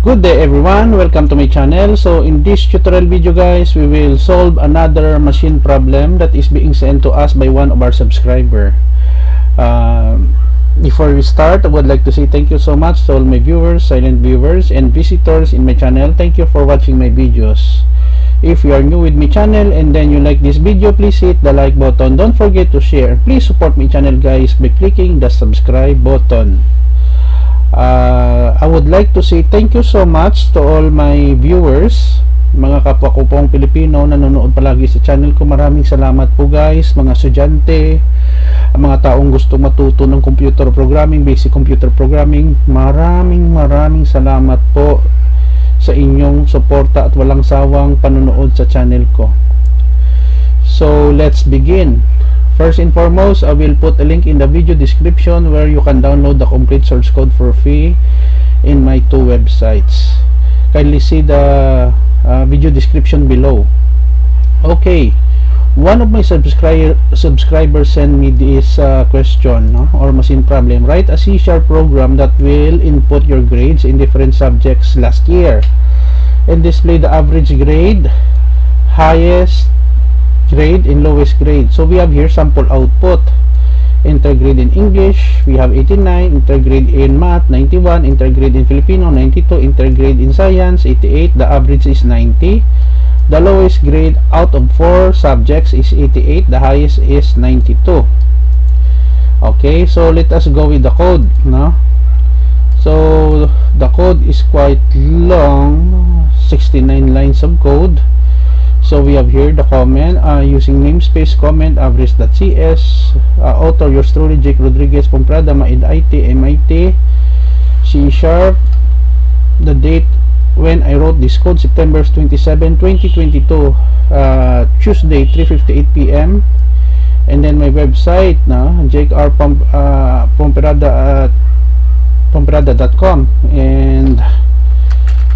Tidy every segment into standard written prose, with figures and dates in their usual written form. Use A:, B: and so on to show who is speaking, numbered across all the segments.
A: Good day everyone, welcome to my channel. So in this tutorial video guys, we will solve another machine problem that is being sent to us by one of our subscriber. Before we start, I would like to say thank you so much to all my viewers, silent viewers, and visitors in my channel. Thank you for watching my videos. If you are new with my channel and then you like this video, please hit the like button. Don't forget to share. Please support my channel guys by clicking the subscribe button. I would like to say thank you so much to all my viewers, mga kapwa ko pong Pilipino na nanonood palagi sa channel ko. Maraming salamat po guys, mga estudyante, mga taong gusto matuto ng computer programming, basic computer programming. Maraming salamat po sa inyong suporta at walang sawang panonood sa channel ko. So let's begin. First and foremost, I will put a link in the video description where you can download the complete source code for free in my two websites. Kindly see the video description below. Okay, one of my subscribers sent me this question, or machine problem. Write a C# program that will input your grades in different subjects last year and display the average grade, highest grade, and lowest grade. So we have here sample output. Intergrade in English, we have 89, intergrade in Math, 91, intergrade in Filipino, 92, intergrade in Science, 88, the average is 90. The lowest grade out of 4 subjects is 88, the highest is 92. Okay, so let us go with the code, no? So the code is quite long, 69 lines of code. So we have here the comment, using namespace comment average.cs, author yours truly Jake Rodriguez, Pomperada, MIT, C#. The date when I wrote this code, September 27, 2022, Tuesday, 3:58 p.m. And then my website, Pomperada.com, and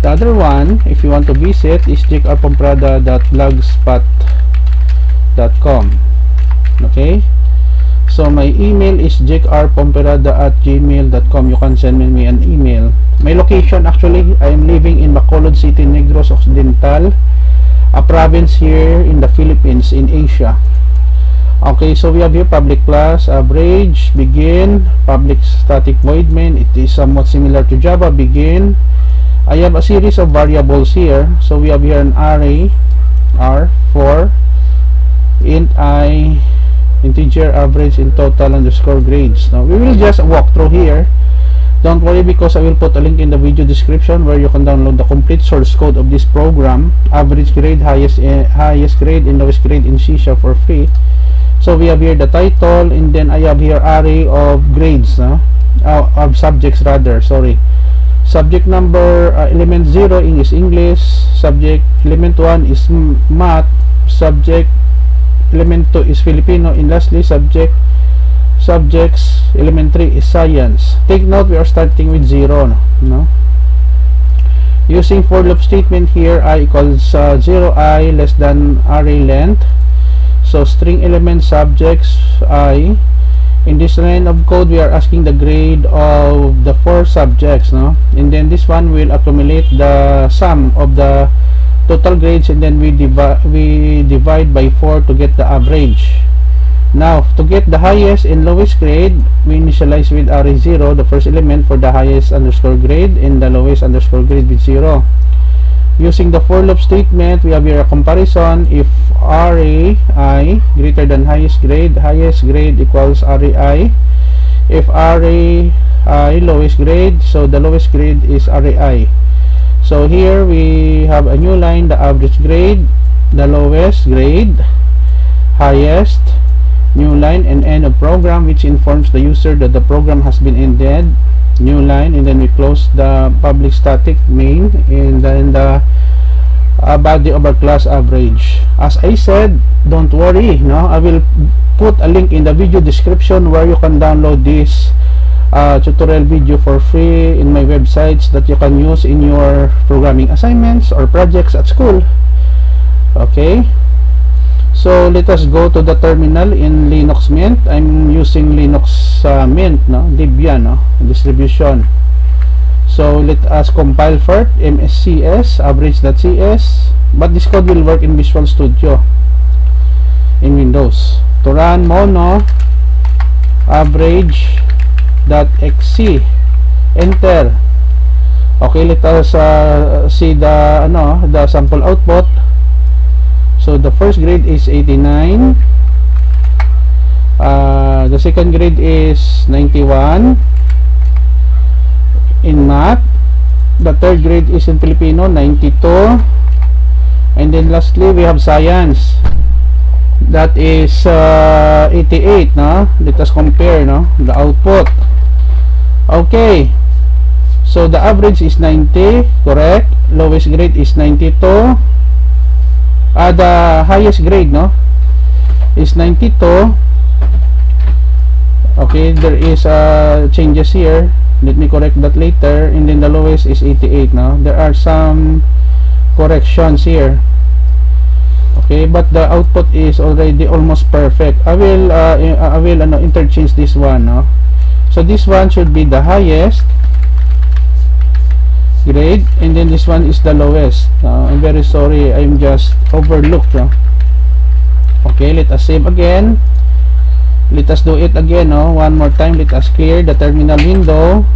A: the other one, if you want to visit, is jakerpomperada.blogspot.com. Okay, so my email is jakerpomperada@gmail.com. You can send me an email. My location, actually, I am living in Bacolod City, Negros Occidental, a province here in the Philippines, in Asia. Okay, so we have here public class, average, begin, public static void main. It is somewhat similar to Java, begin. I have a series of variables here. So we have here an array R4, int I, integer, average, and total underscore grades. Now we will just walk through here. Don't worry, because I will put a link in the video description where you can download the complete source code of this program. Average grade, highest grade, and lowest grade in C# for free. So we have here the title, and then I have here array of grades, of subjects rather, sorry. Subject number, element 0 is English, subject element 1 is Math, subject element 2 is Filipino, and lastly subjects element 3 is Science. Take note, we are starting with 0, no? Using for loop statement here, I equals 0, I less than array length. So string element subjects I. In this line of code, we are asking the grade of the 4 subjects, no? And then this one will accumulate the sum of the total grades, and then we divide by 4 to get the average. Now, to get the highest and lowest grade, we initialize with array 0, the first element, for the highest underscore grade, and the lowest underscore grade with 0. Using the for loop statement, we have here a comparison. If array I greater than highest grade equals array I. If array I lowest grade, so the lowest grade is array I. So here we have a new line, the average grade, the lowest grade, highest, new line, and end of program, which informs the user that the program has been ended. New line, and then we close the public static main, and then the body of our class average. As I said, don't worry, no? I will put a link in the video description where you can download this tutorial video for free in my websites that you can use in your programming assignments or projects at school. Okay, so let us go to the terminal in Linux Mint. I'm using Linux Mint, no? Debian, no? Distribution. So let us compile first mscs average.cs, but this code will work in Visual Studio in Windows. To run mono average.xc, enter. Okay, let us see the sample output. So the first grade is 89, the second grade is 91 in math, the third grade is in Filipino 92, and then lastly we have science, that is 88. No, let us compare the output. Okay, so the average is 90, correct. Lowest grade is 92. The highest grade is 92. Okay, there is changes here. Let me correct that later. And then the lowest is 88. There are some corrections here. Okay, but the output is already almost perfect. I will interchange this one. So this one should be the highest grade, and then this one is the lowest. I'm very sorry, I'm just overlooked. Okay, let us save again. Let us do it again. One more time. Let us clear the terminal window.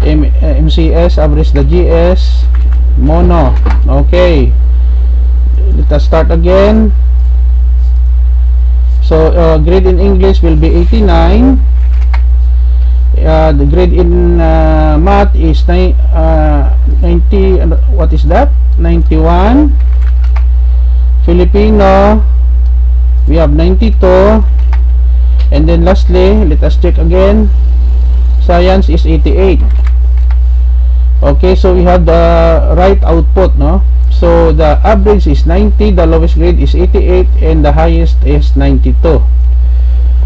A: MCS average.gs mono. Okay, let us start again. So grade in English will be 89. The grade in math is 90. What is that? 91. Filipino, we have 92. And then lastly, let us check again. Science is 88. Okay, so we have the right output. So the average is 90, the lowest grade is 88, and the highest is 92.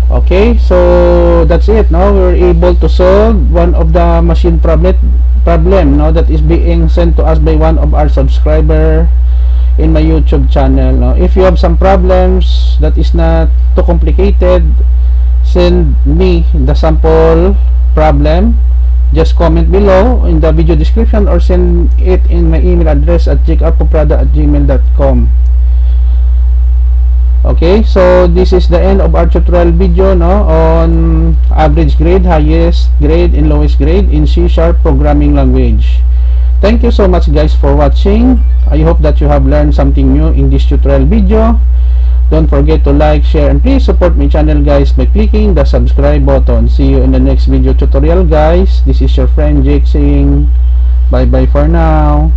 A: Okay, so that's it. Now we're able to solve one of the machine problem that is being sent to us by one of our subscriber in my YouTube channel. If you have some problems that is not too complicated, send me the sample problem. Just comment below in the video description or send it in my email address at jkrpomperada@gmail.com. Okay, so this is the end of our tutorial video on average grade, highest grade, and lowest grade in C# programming language. Thank you so much guys for watching. I hope that you have learned something new in this tutorial video. Don't forget to like, share, and please support my channel guys by clicking the subscribe button. See you in the next video tutorial guys. This is your friend Jake saying bye bye for now.